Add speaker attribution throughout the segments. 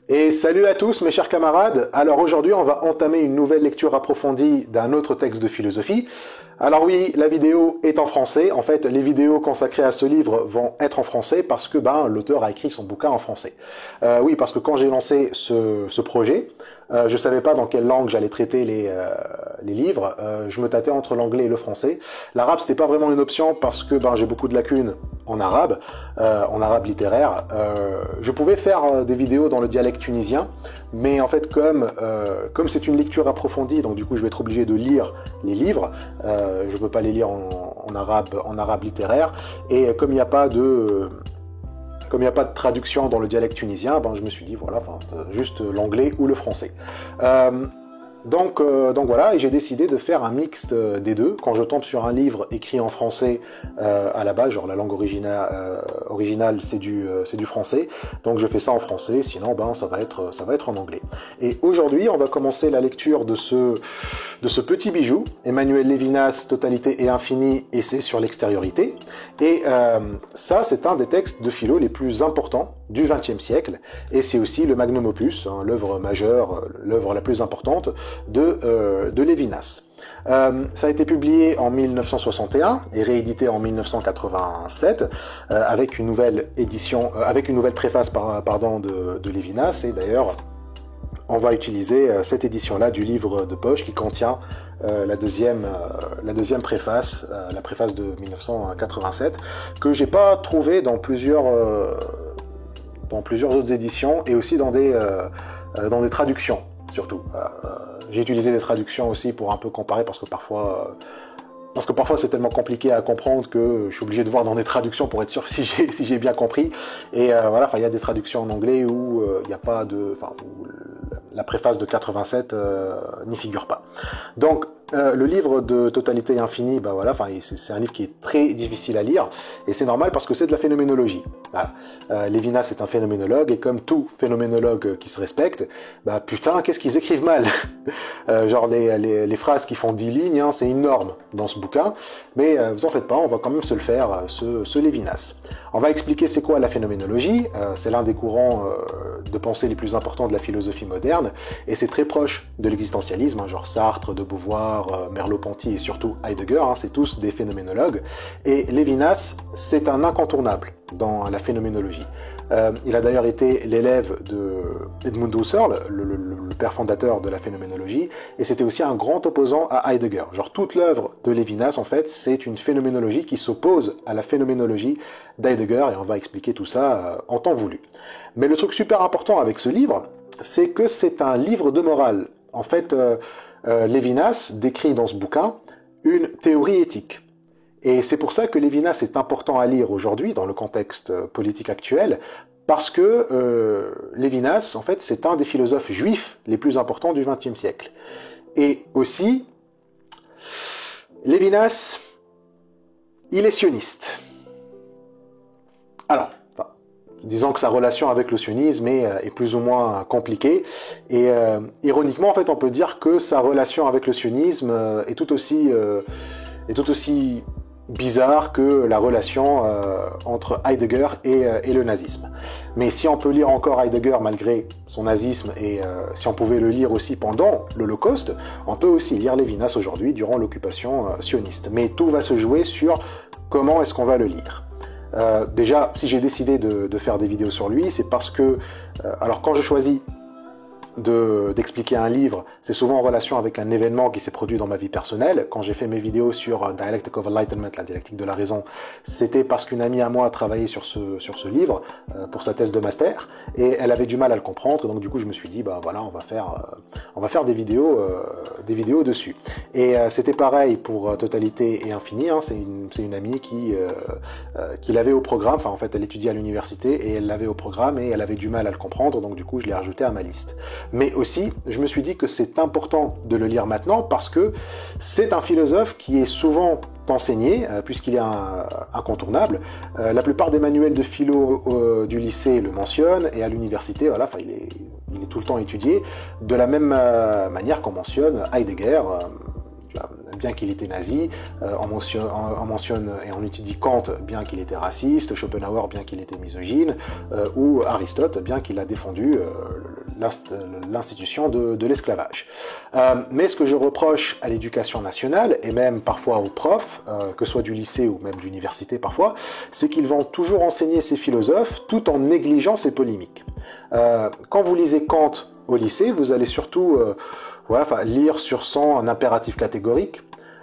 Speaker 1: Et salut à tous mes chers camarades. Alors aujourd'hui on va entamer une nouvelle lecture approfondie d'un autre texte de philosophie. Alors oui, la vidéo est en français. En fait, les vidéos consacrées à ce livre vont être en français parce que l'auteur a écrit son bouquin en français. Oui, parce que quand j'ai lancé ce projet, je savais pas dans quelle langue j'allais traiter les livres. Je me tâtais entre l'anglais et le français. L'arabe c'était pas vraiment une option parce que j'ai beaucoup de lacunes en arabe littéraire. Je pouvais faire des vidéos dans le dialecte tunisien, mais en fait comme c'est une lecture approfondie, donc du coup je vais être obligé de lire les livres. Je ne peux pas les lire en arabe littéraire, et comme il n'y a pas de traduction dans le dialecte tunisien, je me suis dit voilà, juste l'anglais ou le français. Donc voilà, et j'ai décidé de faire un mixte des deux. Quand je tombe sur un livre écrit en français à la base, genre la langue originale c'est du français, donc je fais ça en français, sinon ça va être en anglais. Et aujourd'hui, on va commencer la lecture de ce petit bijou, Emmanuel Lévinas, Totalité et Infini, essai sur l'extériorité. Et ça, c'est un des textes de philo les plus importants du XXe siècle, et c'est aussi le magnum opus, l'œuvre majeure, l'œuvre la plus importante de Lévinas. Ça a été publié en 1961 et réédité en 1987 avec une nouvelle édition, avec une nouvelle préface de Lévinas. Et d'ailleurs, on va utiliser cette édition-là du livre de poche qui contient la deuxième préface, la préface de 1987, que j'ai pas trouvé dans plusieurs autres éditions, et aussi dans des traductions surtout. J'ai utilisé des traductions aussi pour un peu comparer, parce que parfois c'est tellement compliqué à comprendre que je suis obligé de voir dans des traductions pour être sûr si j'ai bien compris. Et voilà, il y a des traductions en anglais où il n'y a pas où la préface de 87 n'y figure pas. Donc le livre de Totalité et Infini, c'est un livre qui est très difficile à lire, et c'est normal parce que c'est de la phénoménologie. Lévinas est un phénoménologue, et comme tout phénoménologue qui se respecte, putain, qu'est-ce qu'ils écrivent mal. Genre les phrases qui font 10 lignes, c'est énorme dans ce bouquin, mais vous en faites pas, on va quand même se le faire, ce Lévinas. On va expliquer c'est quoi la phénoménologie. C'est l'un des courants de pensée les plus importants de la philosophie moderne, et c'est très proche de l'existentialisme, genre Sartre, de Beauvoir, Merleau-Ponty et surtout Heidegger, c'est tous des phénoménologues, et Lévinas, c'est un incontournable dans la phénoménologie. Il a d'ailleurs été l'élève de Edmund Husserl, le père fondateur de la phénoménologie, et c'était aussi un grand opposant à Heidegger. Genre toute l'œuvre de Lévinas, en fait, c'est une phénoménologie qui s'oppose à la phénoménologie d'Heidegger, et on va expliquer tout ça en temps voulu. Mais le truc super important avec ce livre, c'est que c'est un livre de morale. En fait, Lévinas décrit dans ce bouquin une théorie éthique. Et c'est pour ça que Lévinas est important à lire aujourd'hui, dans le contexte politique actuel, parce que Lévinas, en fait, c'est un des philosophes juifs les plus importants du XXe siècle. Et aussi, Lévinas, il est sioniste. Alors, disons que sa relation avec le sionisme est plus ou moins compliquée, et ironiquement, en fait, on peut dire que sa relation avec le sionisme est tout aussi bizarre que la relation entre Heidegger et le nazisme. Mais si on peut lire encore Heidegger malgré son nazisme, et si on pouvait le lire aussi pendant l'Holocauste, on peut aussi lire Lévinas aujourd'hui durant l'occupation sioniste. Mais tout va se jouer sur comment est-ce qu'on va le lire. Déjà, si j'ai décidé de faire des vidéos sur lui, c'est parce que, alors quand je choisis d'expliquer un livre, c'est souvent en relation avec un événement qui s'est produit dans ma vie personnelle. Quand j'ai fait mes vidéos sur Dialectic of Enlightenment, la dialectique de la raison, c'était parce qu'une amie à moi a travaillé sur ce livre pour sa thèse de master, et elle avait du mal à le comprendre, donc du coup je me suis dit voilà, on va faire des vidéos dessus. Et c'était pareil pour Totalité et Infini, c'est une amie qui l'avait au programme, en fait elle étudiait à l'université et elle l'avait au programme, et elle avait du mal à le comprendre, donc du coup je l'ai rajouté à ma liste. Mais aussi, je me suis dit que c'est important de le lire maintenant parce que c'est un philosophe qui est souvent enseigné, puisqu'il est incontournable. La plupart des manuels de philo du lycée le mentionnent, et à l'université, voilà, il est tout le temps étudié, de la même manière qu'on mentionne Heidegger, bien qu'il était nazi, on mentionne et on étudie Kant, bien qu'il était raciste, Schopenhauer, bien qu'il était misogyne, ou Aristote, bien qu'il a défendu l'institution de l'esclavage. Mais ce que je reproche à l'éducation nationale, et même parfois aux profs, que ce soit du lycée ou même d'université parfois, c'est qu'ils vont toujours enseigner ces philosophes tout en négligeant ces polémiques. Quand vous lisez Kant au lycée, vous allez surtout lire sur son impératif catégorique,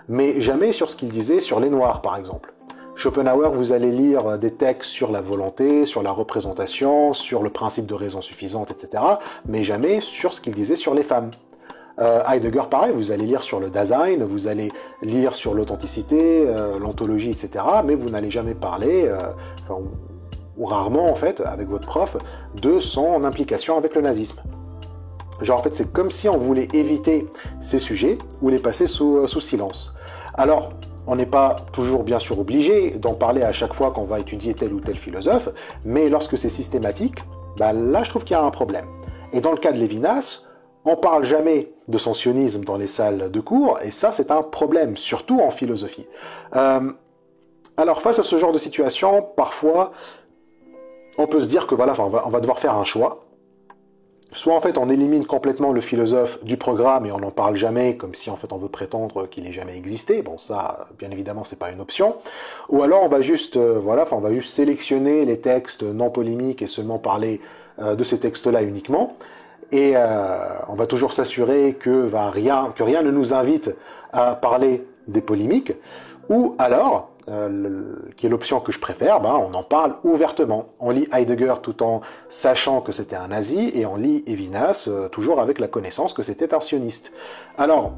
Speaker 1: mais jamais sur ce qu'il disait sur les Noirs, par exemple. Schopenhauer, vous allez lire des textes sur la volonté, sur la représentation, sur le principe de raison suffisante, etc., mais jamais sur ce qu'il disait sur les femmes. Heidegger, pareil, vous allez lire sur le Dasein, vous allez lire sur l'authenticité, l'ontologie, etc., mais vous n'allez jamais parler, ou rarement en fait, avec votre prof, de son implication avec le nazisme. Genre en fait, c'est comme si on voulait éviter ces sujets ou les passer sous silence. Alors, on n'est pas toujours bien sûr obligé d'en parler à chaque fois qu'on va étudier tel ou tel philosophe, mais lorsque c'est systématique, là je trouve qu'il y a un problème. Et dans le cas de Lévinas, on parle jamais de son sionisme dans les salles de cours, et ça c'est un problème, surtout en philosophie. Alors face à ce genre de situation, parfois, on peut se dire que voilà, on va devoir faire un choix. Soit en fait on élimine complètement le philosophe du programme et on n'en parle jamais, comme si en fait on veut prétendre qu'il n'ait jamais existé. Bon ça, bien évidemment, c'est pas une option. Ou alors on va juste, on va juste sélectionner les textes non polémiques et seulement parler de ces textes-là uniquement. Et on va toujours s'assurer que rien ne nous invite à parler des polémiques. Ou alors, qui est l'option que je préfère, on en parle ouvertement. On lit Heidegger tout en sachant que c'était un nazi, et on lit Lévinas toujours avec la connaissance que c'était un sioniste. Alors,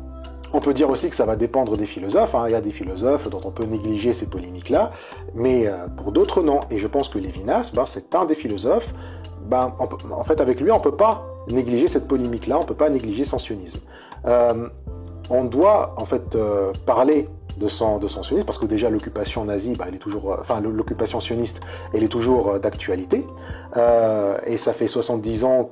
Speaker 1: on peut dire aussi que ça va dépendre des philosophes, il y a des philosophes dont on peut négliger ces polémiques-là, mais pour d'autres non. Et je pense que Lévinas, c'est un des philosophes, en fait avec lui on ne peut pas négliger cette polémique-là, on ne peut pas négliger son sionisme. On doit en fait parler de son sionisme, parce que déjà l'occupation nazie, elle est toujours, l'occupation sioniste, elle est toujours d'actualité, et ça fait 70 ans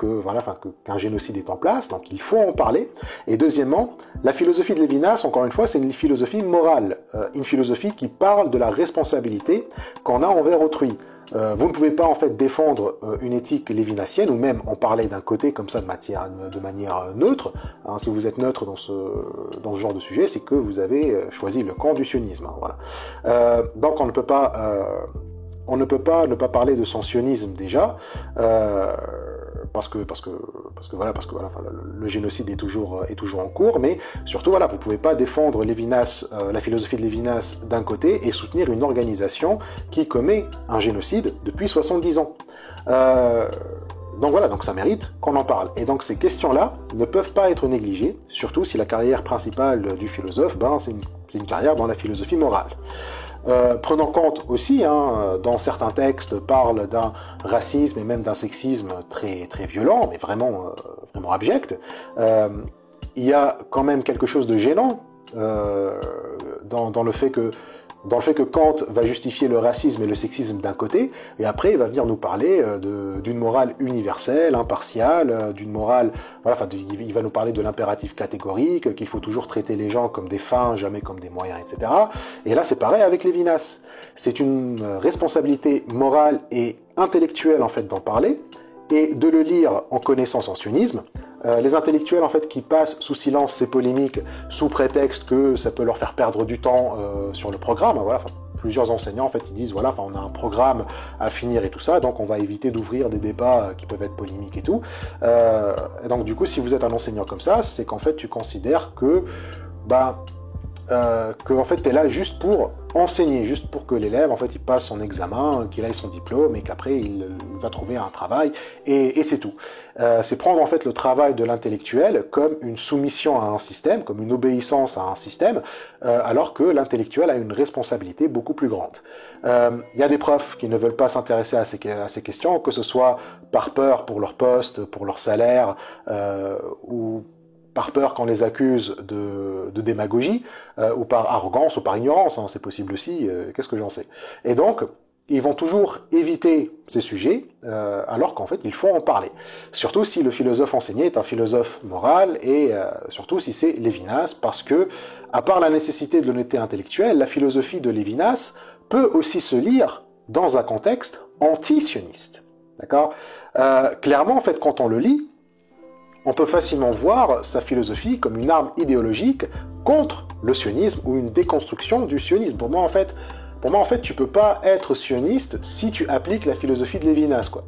Speaker 1: qu'un génocide est en place, donc il faut en parler. Et deuxièmement, la philosophie de Lévinas, encore une fois, c'est une philosophie morale, une philosophie qui parle de la responsabilité qu'on a envers autrui. Vous ne pouvez pas en fait défendre une éthique lévinassienne ou même en parler d'un côté comme ça de manière neutre. Si vous êtes neutre dans ce genre de sujet, c'est que vous avez choisi le camp du sionisme. Donc on ne peut pas ne pas parler de son sionisme déjà. Parce que le génocide est toujours en cours, mais surtout vous pouvez pas défendre Lévinas, la philosophie de Lévinas d'un côté et soutenir une organisation qui commet un génocide depuis 70 ans. Donc ça mérite qu'on en parle. Et donc ces questions-là ne peuvent pas être négligées, surtout si la carrière principale du philosophe, c'est une carrière dans la philosophie morale. Prenant compte aussi, dans certains textes, parle d'un racisme et même d'un sexisme très, très violent, mais vraiment abject. Il y a quand même quelque chose de gênant dans le fait que Kant va justifier le racisme et le sexisme d'un côté, et après il va venir nous parler d'une morale universelle, impartiale, d'une morale, il va nous parler de l'impératif catégorique, qu'il faut toujours traiter les gens comme des fins, jamais comme des moyens, etc. Et là c'est pareil avec Lévinas. C'est une responsabilité morale et intellectuelle en fait d'en parler, et de le lire en connaissant son sionisme. Les intellectuels en fait qui passent sous silence ces polémiques sous prétexte que ça peut leur faire perdre du temps sur le programme. Plusieurs enseignants en fait ils disent on a un programme à finir et tout ça, donc on va éviter d'ouvrir des débats qui peuvent être polémiques et tout. Et donc du coup si vous êtes un enseignant comme ça, c'est qu'en fait tu considères que en fait t'es là juste pour enseigner, juste pour que l'élève en fait il passe son examen, qu'il ait son diplôme et qu'après il va trouver un travail et c'est tout. C'est prendre en fait le travail de l'intellectuel comme une soumission à un système, comme une obéissance à un système, alors que l'intellectuel a une responsabilité beaucoup plus grande. Il y a des profs qui ne veulent pas s'intéresser à ces questions, que ce soit par peur pour leur poste, pour leur salaire, ou par peur qu'on les accuse de démagogie, ou par arrogance, ou par ignorance, c'est possible aussi, qu'est-ce que j'en sais. Et donc, ils vont toujours éviter ces sujets, alors qu'en fait, il faut en parler. Surtout si le philosophe enseigné est un philosophe moral, et surtout si c'est Lévinas, parce que, à part la nécessité de l'honnêteté intellectuelle, la philosophie de Lévinas peut aussi se lire dans un contexte anti-sioniste. D'accord ? Clairement, en fait, quand on le lit, on peut facilement voir sa philosophie comme une arme idéologique contre le sionisme ou une déconstruction du sionisme. Pour moi, en fait, tu peux pas être sioniste si tu appliques la philosophie de Lévinas, quoi.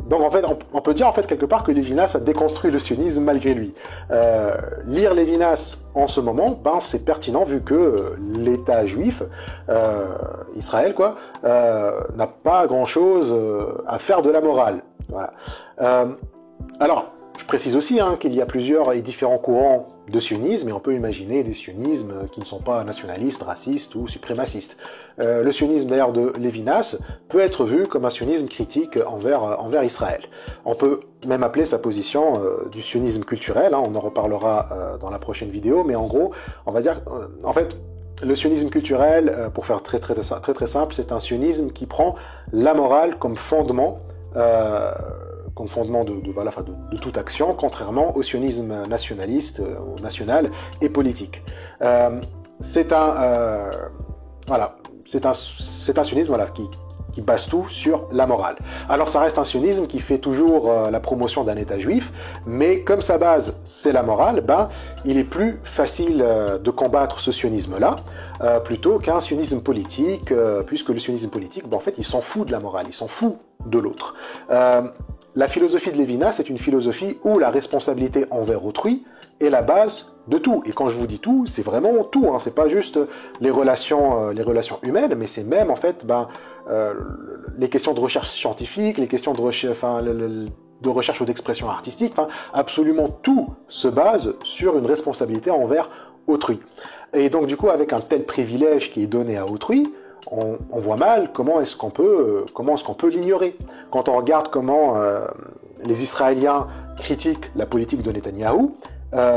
Speaker 1: Donc en fait, on peut dire en fait quelque part que Lévinas a déconstruit le sionisme malgré lui. Lire Lévinas en ce moment, ben c'est pertinent vu que l'État juif, Israël quoi, n'a pas grand-chose à faire de la morale. Voilà. Alors, je précise aussi qu'il y a plusieurs et différents courants de sionisme, et on peut imaginer des sionismes qui ne sont pas nationalistes, racistes ou suprémacistes. Le sionisme d'ailleurs de Lévinas peut être vu comme un sionisme critique envers Israël. On peut même appeler sa position du sionisme culturel, on en reparlera dans la prochaine vidéo, mais en gros, on va dire, en fait, le sionisme culturel, pour faire très simple, c'est un sionisme qui prend la morale comme fondement de toute action, contrairement au sionisme nationaliste, national et politique. C'est un sionisme qui base tout sur la morale. Alors ça reste un sionisme qui fait toujours la promotion d'un État juif, mais comme sa base c'est la morale, il est plus facile de combattre ce sionisme-là, plutôt qu'un sionisme politique, puisque le sionisme politique, en fait, il s'en fout de la morale, il s'en fout de l'autre. La philosophie de Lévinas, c'est une philosophie où la responsabilité envers autrui est la base de tout. Et quand je vous dis tout, c'est vraiment tout. C'est pas juste les relations humaines, mais c'est même en fait les questions de recherche scientifique, les questions de recherche ou d'expression artistique. Absolument tout se base sur une responsabilité envers autrui. Et donc du coup, avec un tel privilège qui est donné à autrui, on voit mal comment est-ce qu'on peut l'ignorer. Quand on regarde comment les Israéliens critiquent la politique de Netanyahou,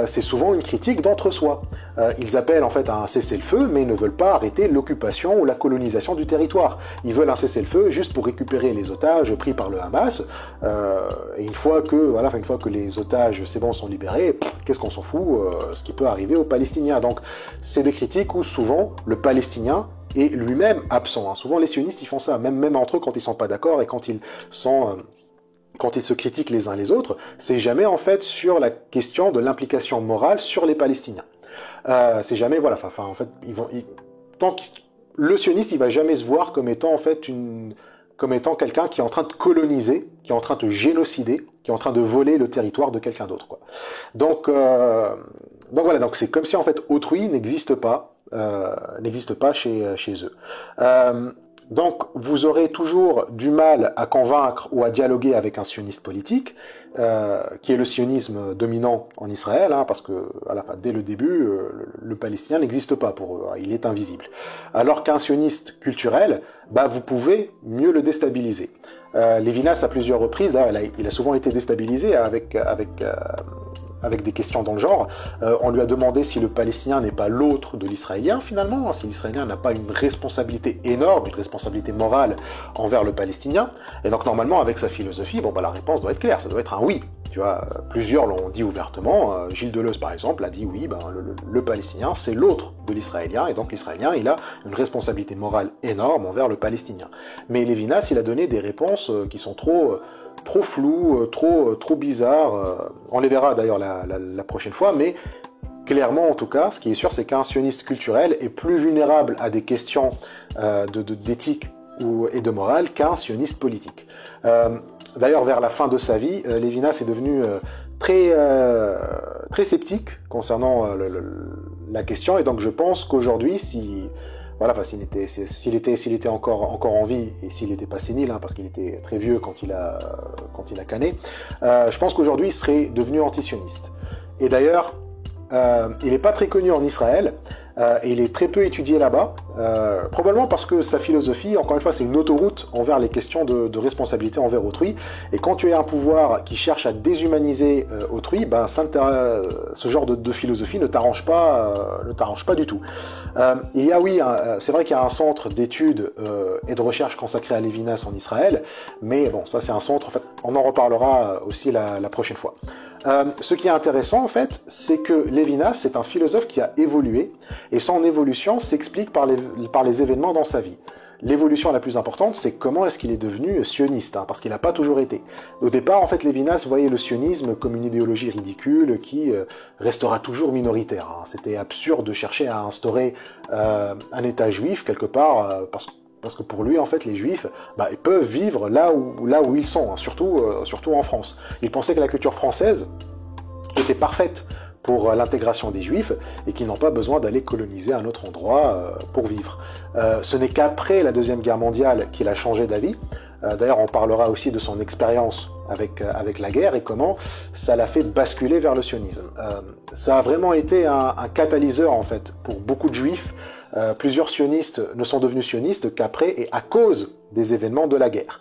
Speaker 1: c'est souvent une critique d'entre-soi. Ils appellent en fait à un cessez-le-feu, mais ils ne veulent pas arrêter l'occupation ou la colonisation du territoire. Ils veulent un cessez-le-feu juste pour récupérer les otages pris par le Hamas. Et une fois que les otages, c'est bon, sont libérés, qu'est-ce qu'on s'en fout, ce qui peut arriver aux Palestiniens. Donc, c'est des critiques où souvent le Palestinien est lui-même absent. Souvent, les sionistes, ils font ça, même entre eux, quand ils sont pas d'accord et quand ils se critiquent les uns les autres, c'est jamais en fait sur la question de l'implication morale sur les Palestiniens. C'est jamais, en fait, le sioniste, il va jamais se voir comme étant en fait quelqu'un qui est en train de coloniser, qui est en train de génocider, qui est en train de voler le territoire de quelqu'un d'autre, quoi. Donc voilà, donc c'est comme si en fait autrui n'existe pas chez eux. Donc, vous aurez toujours du mal à convaincre ou à dialoguer avec un sioniste politique, qui est le sionisme dominant en Israël, parce que dès le début, le Palestinien n'existe pas pour eux, il est invisible. Alors qu'un sioniste culturel, vous pouvez mieux le déstabiliser. Lévinas, à plusieurs reprises, il a souvent été déstabilisé avec des questions dans le genre. On lui a demandé si le Palestinien n'est pas l'autre de l'Israélien, finalement, si l'Israélien n'a pas une responsabilité énorme, une responsabilité morale envers le Palestinien. Et donc, normalement, avec sa philosophie, la réponse doit être claire, ça doit être un oui. Tu vois, plusieurs l'ont dit ouvertement. Gilles Deleuze, par exemple, a dit oui, le Palestinien, c'est l'autre de l'Israélien, et donc l'Israélien, il a une responsabilité morale énorme envers le Palestinien. Mais Lévinas, il a donné des réponses qui sont trop floues, trop bizarres. On les verra d'ailleurs la prochaine fois, mais clairement, en tout cas, ce qui est sûr, c'est qu'un sioniste culturel est plus vulnérable à des questions d'éthique et de morale qu'un sioniste politique. D'ailleurs, vers la fin de sa vie, Lévinas est devenu très sceptique concernant la question, et donc je pense qu'aujourd'hui, s'il était encore en vie, et s'il n'était pas sénile, parce qu'il était très vieux quand il a cané, je pense qu'aujourd'hui il serait devenu antisioniste. Et d'ailleurs, il n'est pas très connu en Israël, et il est très peu étudié là-bas, probablement parce que sa philosophie, encore une fois, c'est une autoroute envers les questions de responsabilité envers autrui, et quand tu as un pouvoir qui cherche à déshumaniser autrui, ce genre de philosophie ne t'arrange pas du tout. C'est vrai qu'il y a un centre d'études et de recherche consacré à Lévinas en Israël, mais bon, ça c'est un centre, en fait, on en reparlera aussi la prochaine fois. Ce qui est intéressant, en fait, c'est que Lévinas, c'est un philosophe qui a évolué, et son évolution s'explique par les événements dans sa vie. l'évolution la plus importante, c'est comment est-ce qu'il est devenu sioniste, hein, parce qu'il n'a pas toujours été. Au départ, en fait, Lévinas voyait le sionisme comme une idéologie ridicule qui restera toujours minoritaire. Hein. C'était absurde de chercher à instaurer un État juif quelque part, parce que pour lui, en fait, les Juifs, bah, ils peuvent vivre là où ils sont, hein, surtout en France. Il pensait que la culture française était parfaite pour l'intégration des Juifs et qu'ils n'ont pas besoin d'aller coloniser un autre endroit pour vivre. Ce n'est qu'après la Deuxième Guerre mondiale qu'il a changé d'avis. D'ailleurs, on parlera aussi de son expérience avec la guerre et comment ça l'a fait basculer vers le sionisme. Ça a vraiment été un catalyseur, en fait, pour beaucoup de Juifs. Plusieurs sionistes ne sont devenus sionistes qu'après et à cause des événements de la guerre.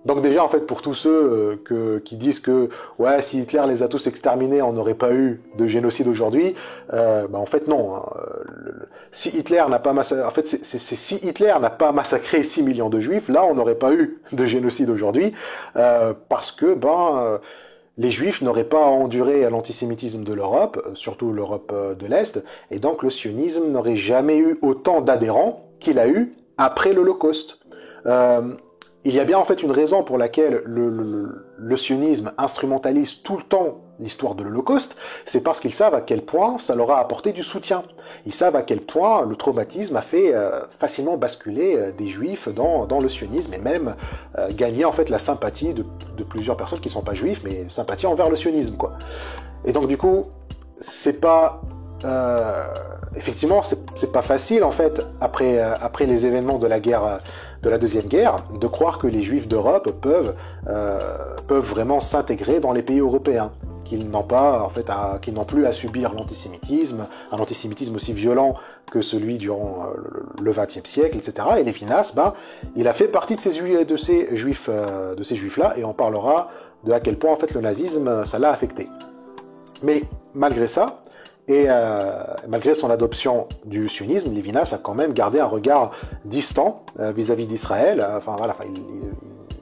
Speaker 1: Donc déjà, en fait, pour tous ceux qui disent que ouais, si Hitler les a tous exterminés, on n'aurait pas eu de génocide aujourd'hui, en fait non. Hein. Si Hitler n'a pas massacré, en fait, si Hitler n'a pas massacré 6 millions de Juifs, là, on n'aurait pas eu de génocide aujourd'hui, parce que les Juifs n'auraient pas enduré l'antisémitisme de l'Europe, surtout l'Europe de l'Est, et donc le sionisme n'aurait jamais eu autant d'adhérents qu'il a eu après l'Holocauste. Il y a bien en fait une raison pour laquelle le sionisme instrumentalise tout le temps l'histoire de l'Holocauste, c'est parce qu'ils savent à quel point ça leur a apporté du soutien. Ils savent à quel point le traumatisme a fait facilement basculer des Juifs dans le sionisme et même gagner en fait la sympathie de plusieurs personnes qui ne sont pas juifs, mais sympathie envers le sionisme, quoi. Et donc du coup, c'est pas effectivement, c'est pas facile en fait après les événements de la guerre, de la Deuxième Guerre, de croire que les Juifs d'Europe peuvent vraiment s'intégrer dans les pays européens, qu'ils n'ont pas en fait qu'ils n'ont plus à subir l'antisémitisme, un antisémitisme aussi violent que celui durant le XXe siècle, etc. Et Lévinas, il a fait partie de ces juifs-là, et on parlera de à quel point en fait le nazisme ça l'a affecté. Mais malgré ça, et malgré son adoption du sionisme, Lévinas a quand même gardé un regard distant vis-à-vis d'Israël.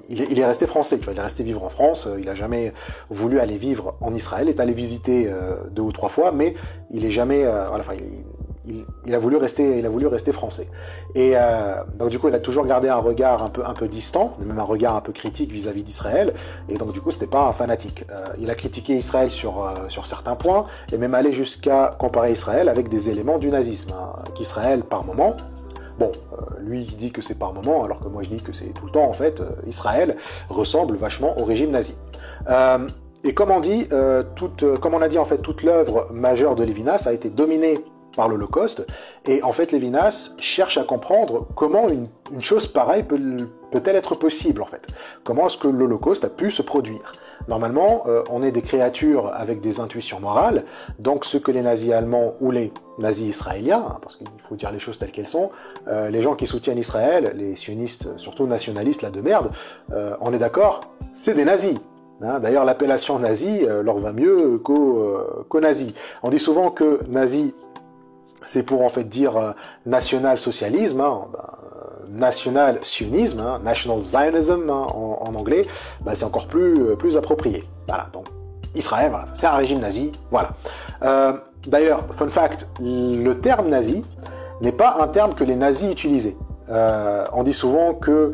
Speaker 1: Il est resté français, tu vois, il est resté vivre en France, il n'a jamais voulu aller vivre en Israël, il est allé visiter 2 ou 3 fois, mais il est jamais, il a voulu rester français. Et donc du coup, il a toujours gardé un regard un peu distant, même un regard un peu critique vis-à-vis d'Israël, et donc du coup, c'était pas un fanatique. Il a critiqué Israël sur certains points, et même allé jusqu'à comparer Israël avec des éléments du nazisme, hein, qu'Israël, par moment, bon, lui il dit que c'est par moment, alors que moi je dis que c'est tout le temps en fait, Israël ressemble vachement au régime nazi. Et comme on dit, comme on a dit en fait, toute l'œuvre majeure de Lévinas a été dominée par l'Holocauste, et en fait Lévinas cherche à comprendre comment une chose pareille peut-elle être possible en fait. Comment est-ce que l'Holocauste a pu se produire? Normalement, on est des créatures avec des intuitions morales, donc ce que les nazis allemands ou les nazis israéliens, hein, parce qu'il faut dire les choses telles qu'elles sont, les gens qui soutiennent Israël, les sionistes, surtout nationalistes là de merde, on est d'accord, c'est des nazis. Hein, d'ailleurs, l'appellation nazi leur va mieux qu'aux nazis. On dit souvent que nazi, c'est pour en fait dire national-socialisme, hein, national-sionisme, hein, national Zionism hein, en anglais, c'est encore plus approprié. Voilà, donc Israël, voilà, c'est un régime nazi, voilà. D'ailleurs, fun fact, le terme nazi n'est pas un terme que les nazis utilisaient. On dit souvent que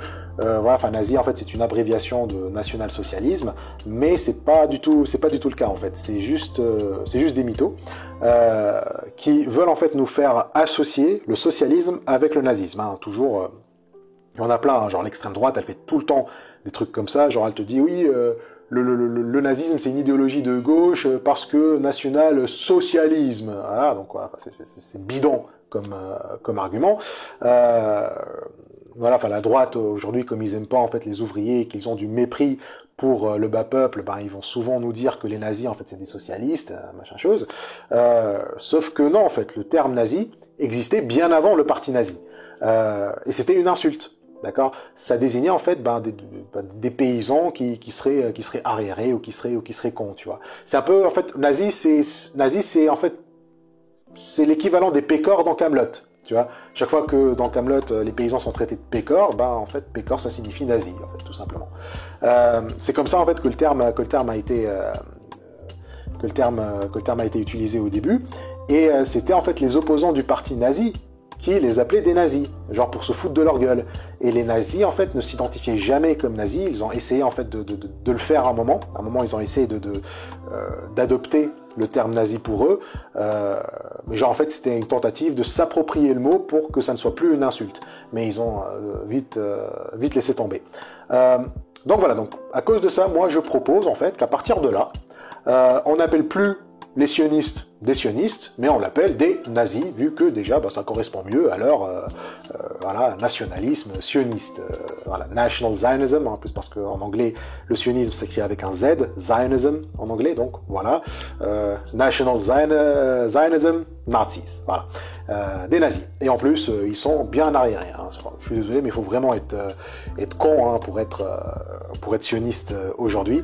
Speaker 1: nazi en fait c'est une abréviation de national-socialisme, mais c'est pas du tout le cas en fait. C'est juste des mythos qui veulent en fait nous faire associer le socialisme avec le nazisme. Hein. Toujours, il y en a plein. Hein, genre l'extrême droite, elle fait tout le temps des trucs comme ça. Genre elle te dit oui, le nazisme c'est une idéologie de gauche parce que national-socialisme. Ah, donc voilà, c'est bidon comme argument. La droite aujourd'hui, comme ils aiment pas en fait les ouvriers, qu'ils ont du mépris pour le bas peuple, ils vont souvent nous dire que les nazis en fait c'est des socialistes, machin chose. Sauf que non, en fait, le terme nazi existait bien avant le parti nazi, et c'était une insulte. D'accord, ça désignait en fait des paysans qui seraient arriérés ou qui seraient cons, tu vois. C'est un peu en fait nazi c'est en fait c'est l'équivalent des pécores dans Kaamelott. Tu vois, chaque fois que dans Kaamelott les paysans sont traités de pécores, en fait pécor ça signifie nazi en fait tout simplement. C'est comme ça en fait que le terme a été utilisé au début, et c'était en fait les opposants du parti nazi qui les appelaient des nazis, genre pour se foutre de leur gueule. Et les nazis, en fait, ne s'identifiaient jamais comme nazis. Ils ont essayé, en fait, de le faire à un moment. À un moment, ils ont essayé d'adopter le terme nazi pour eux. Mais genre, en fait, c'était une tentative de s'approprier le mot pour que ça ne soit plus une insulte. Mais ils ont vite laissé tomber. Donc voilà, donc à cause de ça, moi, je propose, en fait, qu'à partir de là, on n'appelle plus les sionistes des sionistes, mais on l'appelle des nazis, vu que déjà ça correspond mieux à leur voilà, nationalisme sioniste. Voilà, National Zionism, en plus parce qu'en anglais, le sionisme s'écrit avec un Z, Zionism en anglais, donc voilà, National Zionism, Nazis, voilà, des nazis. Et en plus, ils sont bien arriérés. Hein. Je suis désolé, mais il faut vraiment être con hein, pour être sioniste aujourd'hui.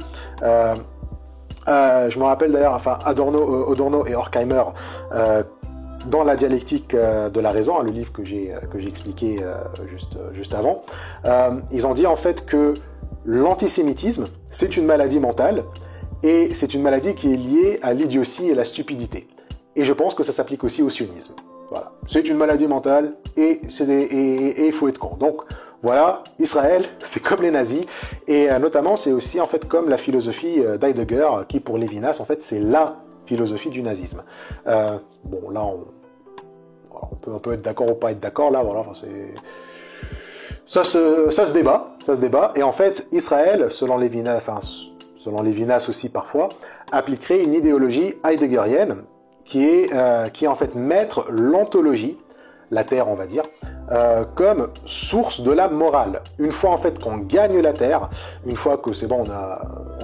Speaker 1: Je me rappelle d'ailleurs, enfin, Adorno et Horkheimer, dans la dialectique de la raison, hein, le livre que j'ai expliqué juste avant, ils ont dit en fait que l'antisémitisme, c'est une maladie mentale, et c'est une maladie qui est liée à l'idiotie et la stupidité. Et je pense que ça s'applique aussi au sionisme. Voilà, c'est une maladie mentale, et il faut être con. Donc, voilà, Israël, c'est comme les nazis, et notamment c'est aussi en fait comme la philosophie d'Heidegger, qui pour Lévinas, en fait, c'est la philosophie du nazisme. Bon, là, on peut être d'accord ou pas être d'accord, là, voilà, ça se débat, et en fait, Israël, selon Lévinas aussi parfois, appliquerait une idéologie heideggerienne, qui est en fait mettre l'ontologie, la terre, on va dire, comme source de la morale. Une fois en fait qu'on gagne la terre, une fois que c'est bon,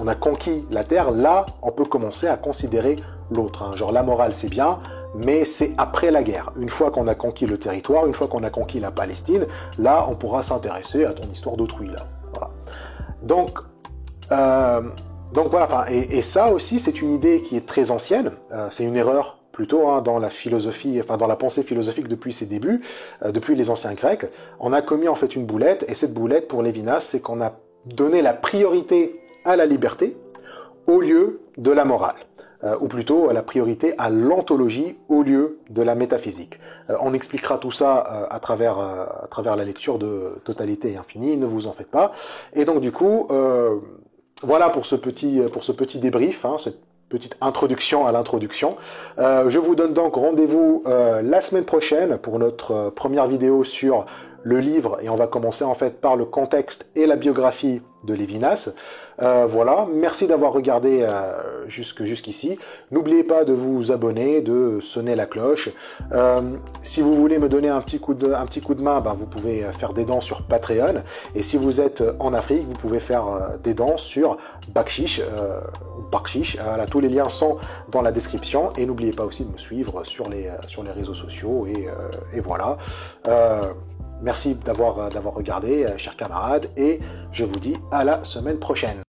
Speaker 1: on a conquis la terre, là, on peut commencer à considérer l'autre. Hein. Genre la morale, c'est bien, mais c'est après la guerre. Une fois qu'on a conquis le territoire, une fois qu'on a conquis la Palestine, là, on pourra s'intéresser à ton histoire d'autrui. Là, voilà. Donc voilà. Enfin, et ça aussi, c'est une idée qui est très ancienne. C'est une erreur plutôt hein, dans la philosophie, enfin dans la pensée philosophique depuis ses débuts, depuis les anciens Grecs, on a commis en fait une boulette, et cette boulette pour Lévinas, c'est qu'on a donné la priorité à la liberté au lieu de la morale, ou plutôt la priorité à l'ontologie au lieu de la métaphysique. On expliquera tout ça à travers la lecture de Totalité et Infini, ne vous en faites pas. Et donc du coup, voilà pour ce petit débrief, hein, cette petite introduction à l'introduction. Je vous donne donc rendez-vous la semaine prochaine pour notre première vidéo sur le livre, et on va commencer en fait par le contexte et la biographie de Lévinas. Voilà, merci d'avoir regardé jusqu'ici. N'oubliez pas de vous abonner, de sonner la cloche. Si vous voulez me donner un petit coup de main, ben, vous pouvez faire des dons sur Patreon. Et si vous êtes en Afrique, vous pouvez faire des dons sur Bakshish. Voilà, tous les liens sont dans la description. Et n'oubliez pas aussi de me suivre sur les réseaux sociaux. Et voilà. Merci d'avoir regardé, chers camarades, et je vous dis à la semaine prochaine.